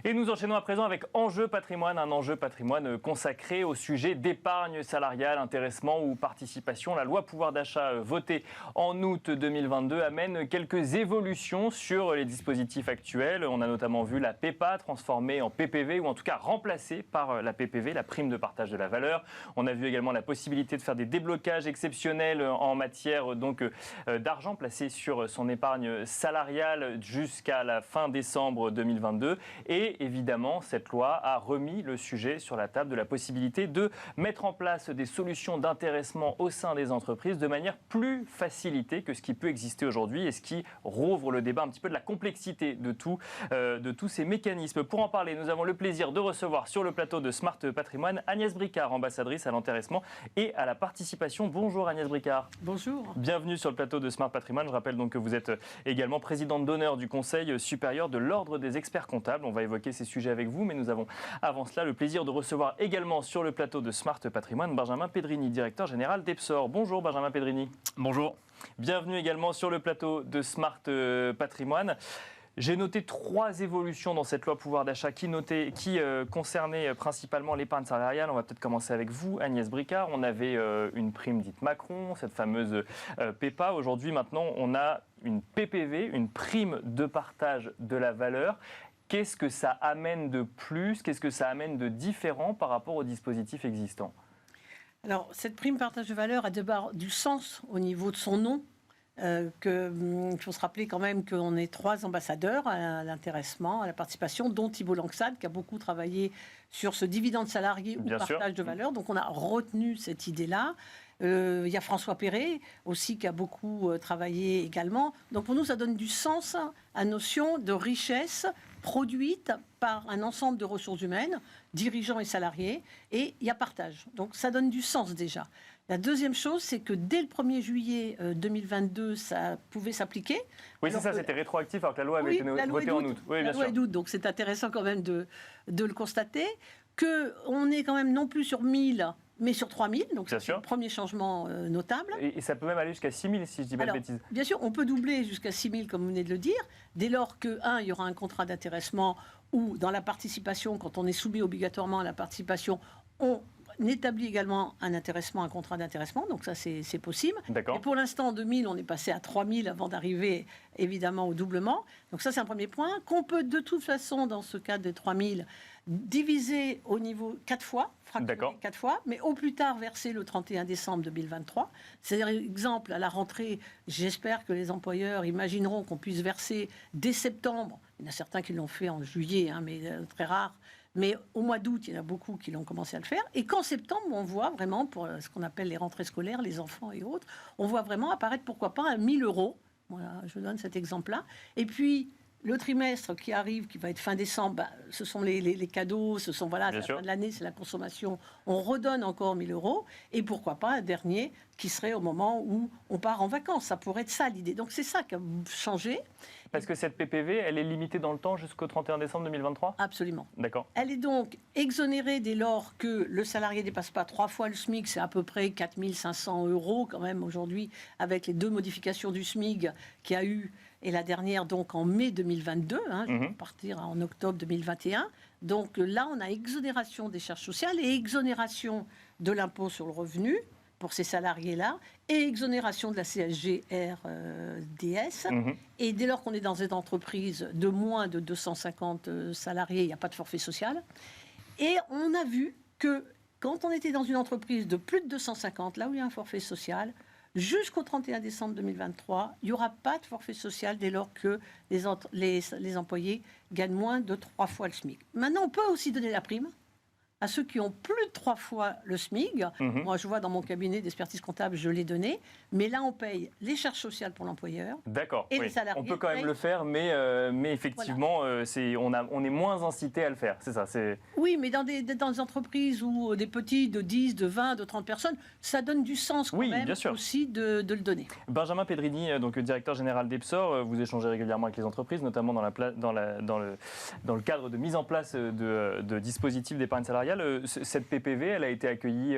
Et nous enchaînons à présent avec Enjeu patrimoine, un enjeu patrimoine consacré au sujet d'épargne salariale, intéressement ou participation. La loi pouvoir d'achat votée en août 2022 amène quelques évolutions sur les dispositifs actuels. On a notamment vu la PEPA transformée en PPV ou en tout cas remplacée par la PPV, la prime de partage de la valeur. On a vu également la possibilité de faire des déblocages exceptionnels en matière d'argent placé sur son épargne salariale jusqu'à la fin décembre 2022. Et évidemment, cette loi a remis le sujet sur la table de la possibilité de mettre en place des solutions d'intéressement au sein des entreprises de manière plus facilitée que ce qui peut exister aujourd'hui et ce qui rouvre le débat un petit peu de la complexité de tous ces mécanismes. Pour en parler, nous avons le plaisir de recevoir sur le plateau de Smart Patrimoine Agnès Bricard, ambassadrice à l'intéressement et à la participation. Bonjour Agnès Bricard. Bonjour. Bienvenue sur le plateau de Smart Patrimoine. Je rappelle donc que vous êtes également présidente d'honneur du Conseil supérieur de l'Ordre des experts comptables. On va évoquer ces sujets avec vous, mais nous avons avant cela le plaisir de recevoir également sur le plateau de Smart Patrimoine Benjamin Pedrini, directeur général d'Epsor. Bonjour Benjamin Pedrini. Bonjour. Bienvenue également sur le plateau de Smart Patrimoine. J'ai noté 3 évolutions dans cette loi pouvoir d'achat qui concernaient principalement l'épargne salariale. On va peut-être commencer avec vous, Agnès Bricard. On avait une prime dite Macron, cette fameuse PEPA. Aujourd'hui, maintenant, on a une PPV, une prime de partage de la valeur. Qu'est-ce que ça amène de plus? Qu'est-ce que ça amène de différent par rapport aux dispositifs existants? Alors, cette prime partage de valeur a d'abord du sens au niveau de son nom. Il faut se rappeler quand même qu'on est 3 ambassadeurs à l'intéressement, à la participation, dont Thibault Langsade, qui a beaucoup travaillé sur ce dividende salarié ou partage de valeur. Donc, on a retenu cette idée-là. Il y a François Perret aussi qui a beaucoup travaillé également. Donc pour nous, ça donne du sens à la notion de richesse produite par un ensemble de ressources humaines, dirigeants et salariés, et il y a partage. Donc ça donne du sens déjà. La deuxième chose, c'est que dès le 1er juillet 2022, ça pouvait s'appliquer. Oui, c'est ça, c'était rétroactif alors que la loi avait été votée en août. Oui, bien sûr. La loi est d'août, donc c'est intéressant quand même de le constater, qu'on est quand même non plus sur 1000, mais sur 3000, donc c'est le premier changement notable. Et ça peut même aller jusqu'à 6000 si je dis pas de bêtises. Bien sûr, on peut doubler jusqu'à 6000 comme vous venez de le dire, dès lors que, il y aura un contrat d'intéressement ou dans la participation, quand on est soumis obligatoirement à la participation, on établit également un intéressement, un contrat d'intéressement, donc ça c'est possible. Et pour l'instant, en 2000, on est passé à 3000 avant d'arriver évidemment au doublement. Donc ça c'est un premier point, qu'on peut de toute façon, dans ce cadre des 3000, diviser au niveau 4 fois, fractionner 4 fois, mais au plus tard verser le 31 décembre 2023. C'est-à-dire, exemple, à la rentrée, j'espère que les employeurs imagineront qu'on puisse verser dès septembre. Il y en a certains qui l'ont fait en juillet, mais très rare. Mais au mois d'août, il y en a beaucoup qui l'ont commencé à le faire. Et qu'en septembre, on voit vraiment, pour ce qu'on appelle les rentrées scolaires, les enfants et autres, on voit vraiment apparaître, pourquoi pas, 1 000 €. Voilà, je donne cet exemple-là. Et puis, le trimestre qui arrive, qui va être fin décembre, ce sont les cadeaux, ce sont, la fin de l'année, c'est la consommation. On redonne encore 1 000 €. Et pourquoi pas un dernier qui serait au moment où on part en vacances. Ça pourrait être ça l'idée. Donc c'est ça qui a changé. Parce que cette PPV, elle est limitée dans le temps jusqu'au 31 décembre 2023 ? Absolument. D'accord. Elle est donc exonérée dès lors que le salarié ne dépasse pas 3 fois le SMIC. C'est à peu près 4 500 € quand même aujourd'hui, avec les 2 modifications du SMIC qu'il y a eu. Et la dernière, donc, en mai 2022, je vais partir en octobre 2021. Donc là, on a exonération des charges sociales et exonération de l'impôt sur le revenu pour ces salariés-là, et exonération de la CSG-RDS. Et dès lors qu'on est dans une entreprise de moins de 250 salariés, il n'y a pas de forfait social. Et on a vu que quand on était dans une entreprise de plus de 250, là où il y a un forfait social, jusqu'au 31 décembre 2023, il n'y aura pas de forfait social dès lors que les employés gagnent moins de 3 fois le SMIC. Maintenant, on peut aussi donner la prime à ceux qui ont plus de 3 fois le SMIC. Moi, je vois dans mon cabier d'expertise comptable, je l'ai donné. Mais là, on paye les charges sociales pour l'employeur. D'accord. Et les salariés. On peut quand même le faire, mais effectivement, on est moins incité à le faire. C'est ça. Oui, mais dans des entreprises où des petits de 10, de 20, de 30 personnes, ça donne du sens quand même bien sûr. Aussi de le donner. Benjamin Pedrini, donc directeur général d'Epsor, vous échangez régulièrement avec les entreprises, notamment dans le cadre de mise en place de dispositifs d'épargne salariale. Cette PPV, elle a été accueillie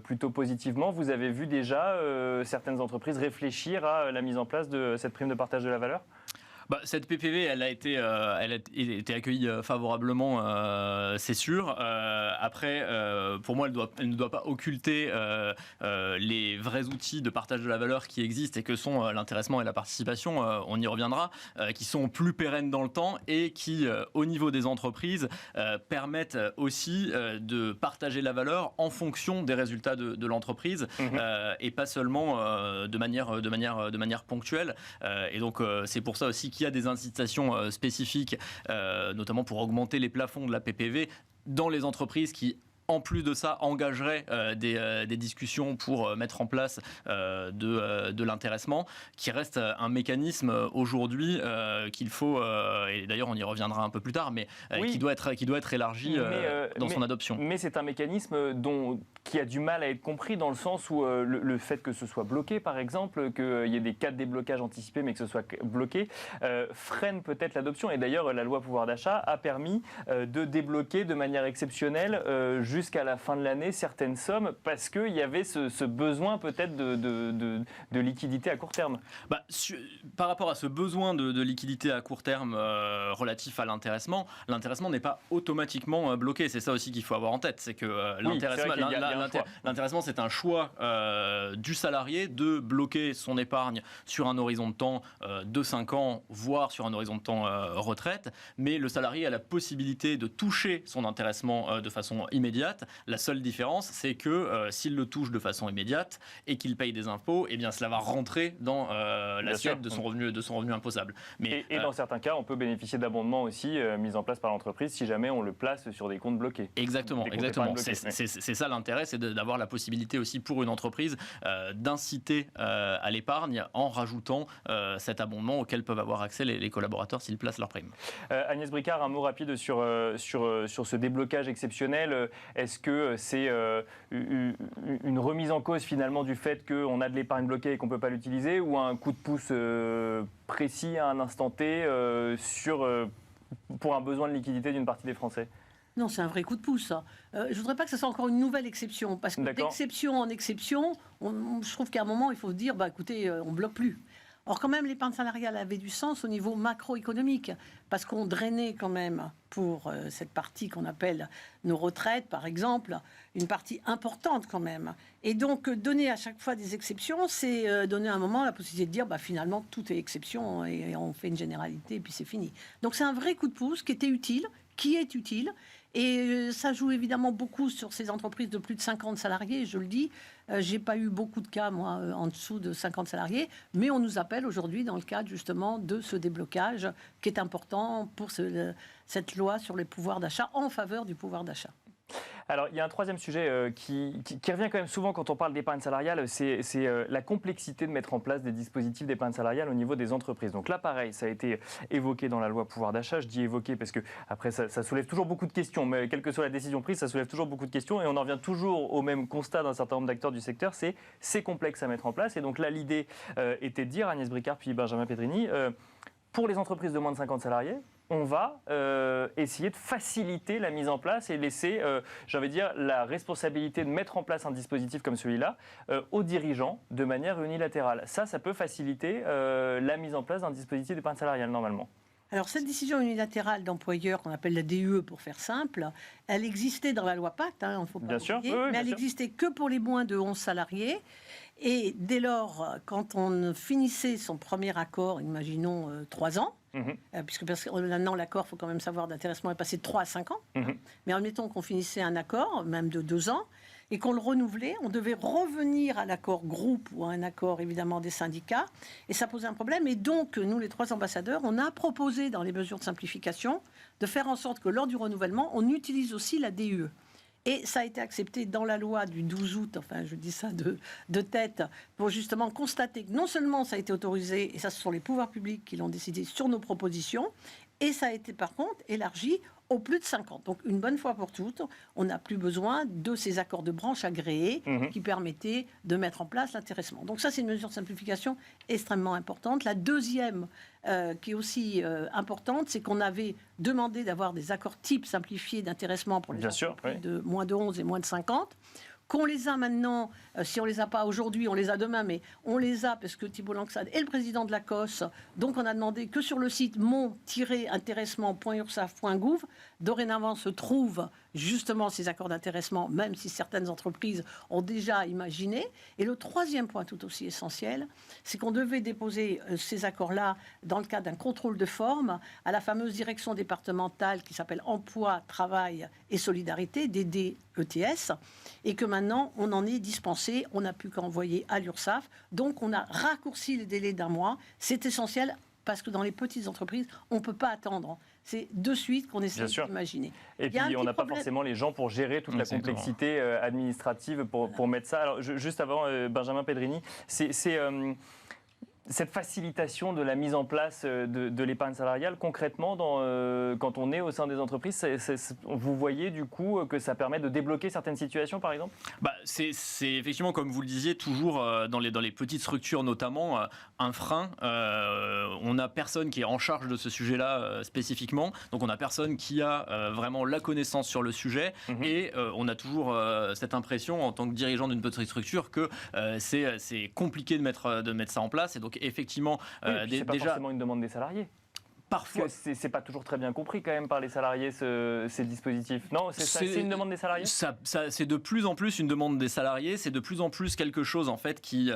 plutôt positivement. Vous avez vu déjà certaines entreprises réfléchir à la mise en place de cette prime de partage de la valeur ? Cette PPV, elle a été accueillie favorablement, c'est sûr. Après, pour moi, elle ne doit pas occulter les vrais outils de partage de la valeur qui existent et que sont l'intéressement et la participation, on y reviendra, qui sont plus pérennes dans le temps et qui, au niveau des entreprises, permettent aussi de partager la valeur en fonction des résultats de l'entreprise et pas seulement de manière ponctuelle. Et donc, c'est pour ça aussi qu'il y a des incitations spécifiques, notamment pour augmenter les plafonds de la PPV dans les entreprises qui, en plus de ça, engagerait des discussions pour mettre en place de l'intéressement, qui reste un mécanisme aujourd'hui qu'il faut, et d'ailleurs on y reviendra un peu plus tard, mais qui doit être élargi dans son adoption. Mais c'est un mécanisme qui a du mal à être compris dans le sens où le fait que ce soit bloqué, par exemple, qu'il y ait des cas de déblocage anticipés, mais que ce soit bloqué, freine peut-être l'adoption. Et d'ailleurs, la loi pouvoir d'achat a permis de débloquer de manière exceptionnelle jusqu'à la fin de l'année certaines sommes parce qu'il y avait ce besoin peut-être de liquidité à court terme. Par rapport à ce besoin de liquidité à court terme relatif à l'intéressement n'est pas automatiquement bloqué. C'est ça aussi qu'il faut avoir en tête. C'est que l'intéressement, c'est un choix du salarié de bloquer son épargne sur un horizon de temps de 5 ans, voire sur un horizon de temps retraite. Mais le salarié a la possibilité de toucher son intéressement de façon immédiate. La seule différence, c'est que s'il le touche de façon immédiate et qu'il paye des impôts, eh bien cela va rentrer dans l'assiette de son revenu imposable. Mais dans certains cas, on peut bénéficier d'abondements aussi mis en place par l'entreprise si jamais on le place sur des comptes bloqués. Exactement. C'est ça l'intérêt, c'est d'avoir la possibilité aussi pour une entreprise d'inciter à l'épargne en rajoutant cet abondement auquel peuvent avoir accès les collaborateurs s'ils placent leur prime. Agnès Bricard, un mot rapide sur ce déblocage exceptionnel. Est-ce que c'est une remise en cause finalement du fait qu'on a de l'épargne bloquée et qu'on ne peut pas l'utiliser, ou un coup de pouce précis à un instant T pour un besoin de liquidité d'une partie des Français ? Non, c'est un vrai coup de pouce. Je ne voudrais pas que ce soit encore une nouvelle exception, parce que d'exception en exception, je trouve qu'à un moment, il faut se dire, écoutez, on ne bloque plus. Or, quand même, l'épargne salariale avait du sens au niveau macroéconomique, parce qu'on drainait quand même pour cette partie qu'on appelle nos retraites, par exemple, une partie importante quand même. Et donc, donner à chaque fois des exceptions, c'est donner à un moment la possibilité de dire, finalement, tout est exception, et on fait une généralité, et puis c'est fini. Donc, c'est un vrai coup de pouce qui est utile, et ça joue évidemment beaucoup sur ces entreprises de plus de 50 salariés, je le dis. J'ai pas eu beaucoup de cas, moi, en dessous de 50 salariés, mais on nous appelle aujourd'hui dans le cadre justement de ce déblocage qui est important pour cette loi sur les pouvoirs d'achat, en faveur du pouvoir d'achat. Alors, il y a un troisième sujet qui revient quand même souvent quand on parle d'épargne salariale, c'est la complexité de mettre en place des dispositifs d'épargne salariale au niveau des entreprises. Donc là, pareil, ça a été évoqué dans la loi pouvoir d'achat. Je dis évoqué parce que après, ça soulève toujours beaucoup de questions. Mais quelle que soit la décision prise, ça soulève toujours beaucoup de questions. Et on en revient toujours au même constat d'un certain nombre d'acteurs du secteur, c'est complexe à mettre en place. Et donc là, l'idée était de dire, Agnès Bricard puis Benjamin Pedrini, pour les entreprises de moins de 50 salariés, on va essayer de faciliter la mise en place et laisser, la responsabilité de mettre en place un dispositif comme celui-là aux dirigeants de manière unilatérale. Ça peut faciliter la mise en place d'un dispositif d'épargne salariale, normalement. Alors, cette décision unilatérale d'employeur, qu'on appelle la DUE pour faire simple, elle existait dans la loi Pacte, il ne faut pas oublier, mais elle n'existait que pour les moins de 11 salariés. Et dès lors, quand on finissait son premier accord, imaginons 3 ans, puisque maintenant l'accord, il faut quand même savoir, d'intéressement est passé de 3 à 5 ans, mais admettons qu'on finissait un accord, même de 2 ans, et qu'on le renouvelait, on devait revenir à l'accord groupe ou à un accord évidemment des syndicats, et ça posait un problème. Et donc, nous, les 3 ambassadeurs, on a proposé dans les mesures de simplification de faire en sorte que lors du renouvellement, on utilise aussi la DUE. Et ça a été accepté dans la loi du 12 août, enfin je dis ça de tête, pour justement constater que non seulement ça a été autorisé, et ça ce sont les pouvoirs publics qui l'ont décidé sur nos propositions, et ça a été par contre élargi aux plus de 50. Donc une bonne fois pour toutes, on n'a plus besoin de ces accords de branche agréés qui permettaient de mettre en place l'intéressement. Donc ça, c'est une mesure de simplification extrêmement importante. La deuxième, qui est aussi importante, c'est qu'on avait demandé d'avoir des accords types simplifiés d'intéressement pour les entreprises de moins de 11 et moins de 50, qu'on les a maintenant, si on les a pas aujourd'hui, on les a demain, mais on les a parce que Thibault Langsade est le président de la COS. Donc on a demandé que sur le site mon-intéressement.ursaf.gouv, dorénavant se trouvent justement ces accords d'intéressement, même si certaines entreprises ont déjà imaginé. Et le troisième point tout aussi essentiel, c'est qu'on devait déposer ces accords-là dans le cadre d'un contrôle de forme à la fameuse direction départementale qui s'appelle Emploi, Travail et Solidarité, DDETS, et que maintenant on en est dispensé, on n'a plus qu'à envoyer à l'URSSAF. Donc on a raccourci les délais d'1 mois. C'est essentiel parce que dans les petites entreprises, on ne peut pas attendre. C'est de suite qu'on essaie d'imaginer. Et puis, on n'a pas forcément les gens pour gérer toute la complexité administrative pour mettre ça. Alors, juste avant, Benjamin Pedrini, cette facilitation de la mise en place de l'épargne salariale, concrètement, quand on est au sein des entreprises, vous voyez du coup que ça permet de débloquer certaines situations, par exemple ? C'est effectivement, comme vous le disiez, toujours dans les petites structures notamment, un frein. On n'a personne qui est en charge de ce sujet-là spécifiquement, donc on n'a personne qui a vraiment la connaissance sur le sujet, et on a toujours cette impression en tant que dirigeant d'une petite structure que c'est compliqué de mettre ça en place, et donc effectivement, c'est pas forcément une demande des salariés. Parfois, c'est pas toujours très bien compris quand même par les salariés ces dispositifs. Non, c'est une demande des salariés. C'est de plus en plus une demande des salariés. C'est de plus en plus quelque chose en fait qui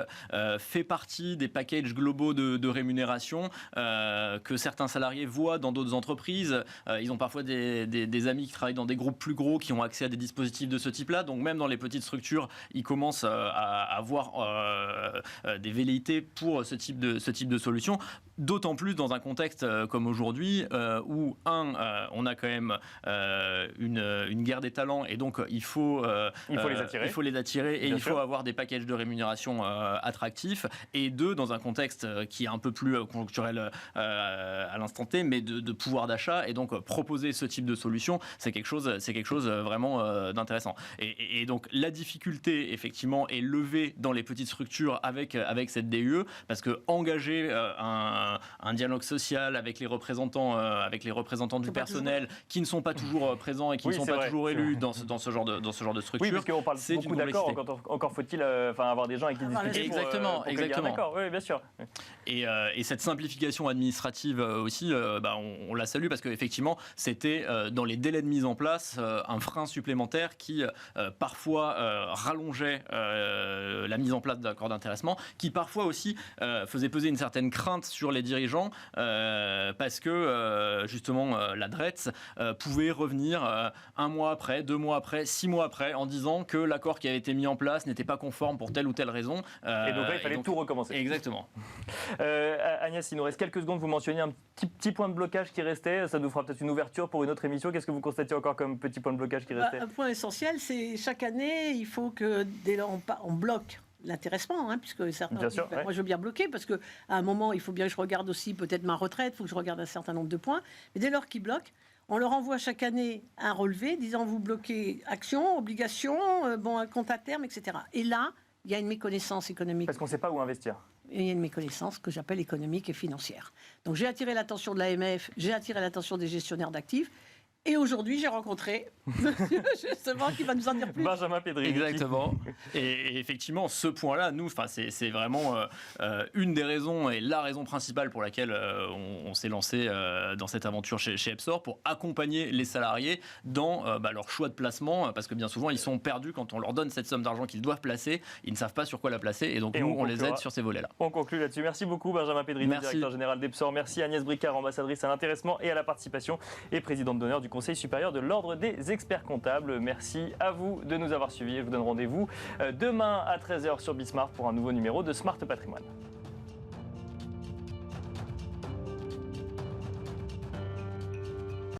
fait partie des packages globaux de rémunération que certains salariés voient dans d'autres entreprises. Ils ont parfois des amis qui travaillent dans des groupes plus gros qui ont accès à des dispositifs de ce type-là. Donc même dans les petites structures, ils commencent à avoir des velléités pour ce type de solution. D'autant plus dans un contexte comme aujourd'hui, où on a quand même une guerre des talents, et donc il faut les attirer, et il faut avoir des packages de rémunération attractifs, et deux, dans un contexte qui est un peu plus conjoncturel à l'instant T, mais de pouvoir d'achat, et donc proposer ce type de solution, c'est quelque chose vraiment d'intéressant. Et donc la difficulté effectivement est levée dans les petites structures avec cette DUE, parce que engager un dialogue social avec les représentants du personnel qui ne sont pas toujours présents et qui ne sont pas toujours élus dans ce genre de structure. Oui, parce qu'on parle beaucoup d'accords, encore faut-il avoir des gens avec qui discuter. Exactement. Oui, bien sûr. Et cette simplification administrative aussi, on la salue, parce qu'effectivement, c'était dans les délais de mise en place un frein supplémentaire qui parfois rallongeait la mise en place d'accords d'intéressement, qui parfois aussi faisait peser une certaine crainte sur les dirigeants, parce que justement la DRETS pouvait revenir 1 mois après, 2 mois après, 6 mois après, en disant que l'accord qui avait été mis en place n'était pas conforme pour telle ou telle raison. Et donc là, il fallait tout recommencer. Exactement. Agnès, il nous reste quelques secondes. Vous mentionniez un petit point de blocage qui restait. Ça nous fera peut-être une ouverture pour une autre émission. Qu'est-ce que vous constatez encore comme petit point de blocage qui restait ? Un point essentiel, c'est chaque année, il faut que dès lors on bloque l'intéressement, puisque certains disent, moi je veux bien bloquer, parce qu'à un moment, il faut bien que je regarde aussi peut-être ma retraite, il faut que je regarde un certain nombre de points. Mais dès lors qu'ils bloquent, on leur envoie chaque année un relevé disant vous bloquez action, obligation, un compte à terme, etc. Et là, il y a une méconnaissance économique. Parce qu'on ne sait pas où investir. Et il y a une méconnaissance que j'appelle économique et financière. Donc j'ai attiré l'attention de l'AMF, j'ai attiré l'attention des gestionnaires d'actifs. Et aujourd'hui, j'ai rencontré monsieur, justement, qui va nous en dire plus. Benjamin Pedrini. Exactement. Et effectivement, ce point-là, nous, c'est vraiment une des raisons et la raison principale pour laquelle on s'est lancé dans cette aventure chez Epsor, pour accompagner les salariés dans leur choix de placement, parce que bien souvent, ils sont perdus quand on leur donne cette somme d'argent qu'ils doivent placer. Ils ne savent pas sur quoi la placer, et donc nous, on les aide sur ces volets-là. On conclut là-dessus. Merci beaucoup, Benjamin Pedrini, directeur général d'Epsor. Merci Agnès Bricard, ambassadrice à l'intéressement et à la participation et présidente d'honneur du Conseil supérieur de l'Ordre des experts comptables. Merci à vous de nous avoir suivis. Je vous donne rendez-vous demain à 13h sur Bismart pour un nouveau numéro de Smart Patrimoine.